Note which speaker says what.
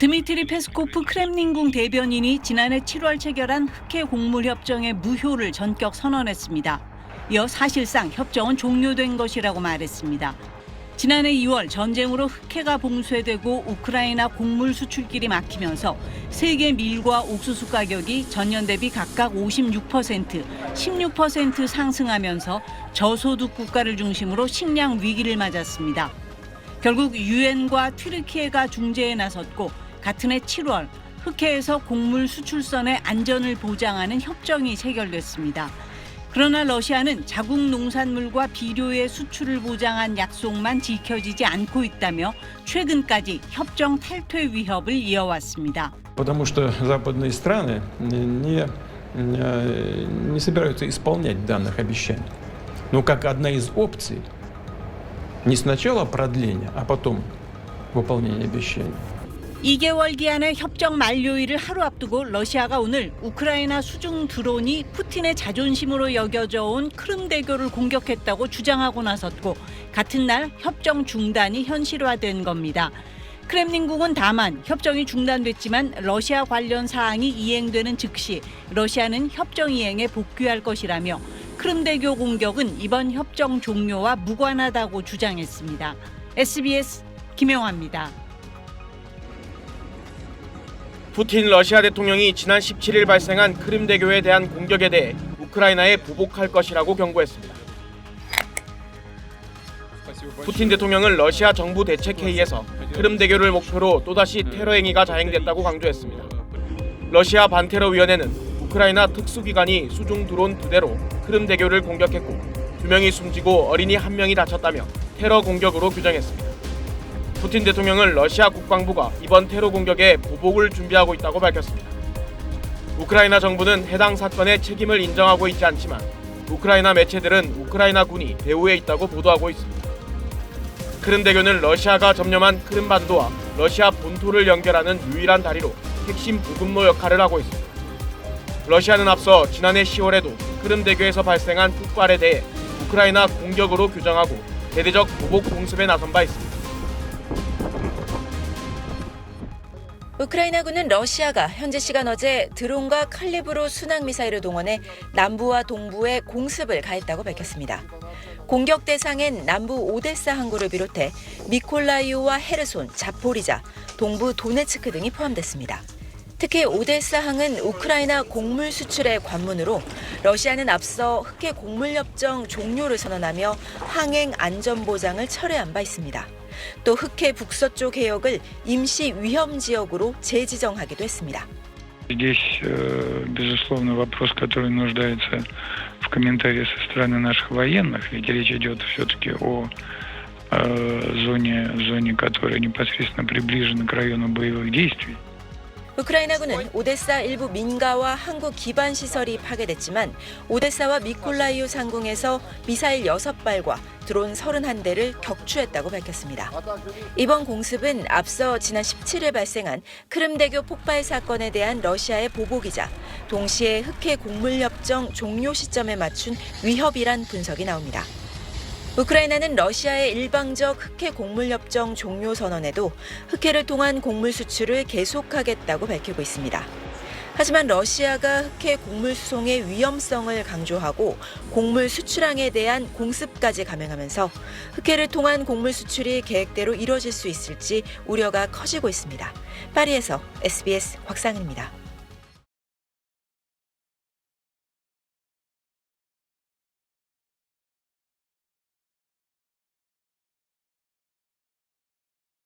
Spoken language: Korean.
Speaker 1: 드미트리 페스코프 크렘린궁 대변인이 지난해 7월 체결한 흑해 곡물 협정의 무효를 전격 선언했습니다. 이어 사실상 협정은 종료된 것이라고 말했습니다. 지난해 2월 전쟁으로 흑해가 봉쇄되고 우크라이나 곡물 수출길이 막히면서 세계 밀과 옥수수 가격이 전년 대비 각각 56%, 16% 상승하면서 저소득 국가를 중심으로 식량 위기를 맞았습니다. 결국 유엔과 튀르키예가 중재에 나섰고 같은 해 7월 흑해에서 곡물 수출선의 안전을 보장하는 협정이 체결됐습니다. 그러나 러시아는 자국 농산물과 비료의 수출을 보장한 약속만 지켜지지 않고 있다며 최근까지 협정 탈퇴 위협을 이어왔습니다.
Speaker 2: Потому что западные страны не собираются исполнять данных обещаний. Но как одна из опций не сначала продление, а потом выполнение обещаний.
Speaker 1: 2개월 기한의 협정 만료일을 하루 앞두고 러시아가 오늘 우크라이나 수중 드론이 푸틴의 자존심으로 여겨져 온 크림대교를 공격했다고 주장하고 나섰고 같은 날 협정 중단이 현실화된 겁니다. 크렘린궁은 다만 협정이 중단됐지만 러시아 관련 사항이 이행되는 즉시 러시아는 협정 이행에 복귀할 것이라며 크림대교 공격은 이번 협정 종료와 무관하다고 주장했습니다. SBS 김영화입니다.
Speaker 3: 푸틴 러시아 대통령이 지난 17일 발생한 크림대교에 대한 공격에 대해 우크라이나에 보복할 것이라고 경고했습니다. 푸틴 대통령은 러시아 정부 대책회의에서 크림대교를 목표로 또다시 테러 행위가 자행됐다고 강조했습니다. 러시아 반테러위원회는 우크라이나 특수기관이 수중 드론 2대로 크림대교를 공격했고 2명이 숨지고 어린이 1명이 다쳤다며 테러 공격으로 규정했습니다. 푸틴 대통령은 러시아 국방부가 이번 테러 공격에 보복을 준비하고 있다고 밝혔습니다. 우크라이나 정부는 해당 사건의 책임을 인정하고 있지 않지만 우크라이나 매체들은 우크라이나 군이 배후에 있다고 보도하고 있습니다. 크림대교는 러시아가 점령한 크림반도와 러시아 본토를 연결하는 유일한 다리로 핵심 보급로 역할을 하고 있습니다. 러시아는 앞서 지난해 10월에도 크림대교에서 발생한 폭발에 대해 우크라이나 공격으로 규정하고 대대적 보복 공습에 나선 바 있습니다.
Speaker 4: 우크라이나군은 러시아가 현지 시간 어제 드론과 칼리브로 순항미사일을 동원해 남부와 동부에 공습을 가했다고 밝혔습니다. 공격 대상엔 남부 오데사 항구를 비롯해 미콜라이오와 헤르손, 자포리자, 동부 도네츠크 등이 포함됐습니다. 특히 오데사 항은 우크라이나 곡물 수출의 관문으로 러시아는 앞서 흑해 곡물협정 종료를 선언하며 항행 안전보장을 철회한 바 있습니다. 또 흑해 북서쪽 해역을 임시 위험 지역으로 재지정하기도 했습니다.
Speaker 5: Здесь, безусловно, вопрос, который нуждается в комментарии со стороны наших военных, ведь речь идет все-таки о зоне, которая непосредственно приближена к району боевых действий.
Speaker 4: 우크라이나군은 오데사 일부 민가와 항구 기반 시설이 파괴됐지만 오데사와 미콜라이오 상공에서 미사일 6발과 드론 31대를 격추했다고 밝혔습니다. 이번 공습은 앞서 지난 17일 발생한 크림대교 폭발 사건에 대한 러시아의 보복이자 동시에 흑해 곡물협정 종료 시점에 맞춘 위협이란 분석이 나옵니다. 우크라이나는 러시아의 일방적 흑해 곡물협정 종료 선언에도 흑해를 통한 곡물 수출을 계속하겠다고 밝히고 있습니다. 하지만 러시아가 흑해 곡물 수송의 위험성을 강조하고 곡물 수출항에 대한 공습까지 감행하면서 흑해를 통한 곡물 수출이 계획대로 이뤄질 수 있을지 우려가 커지고 있습니다. 파리에서 SBS 곽상은입니다.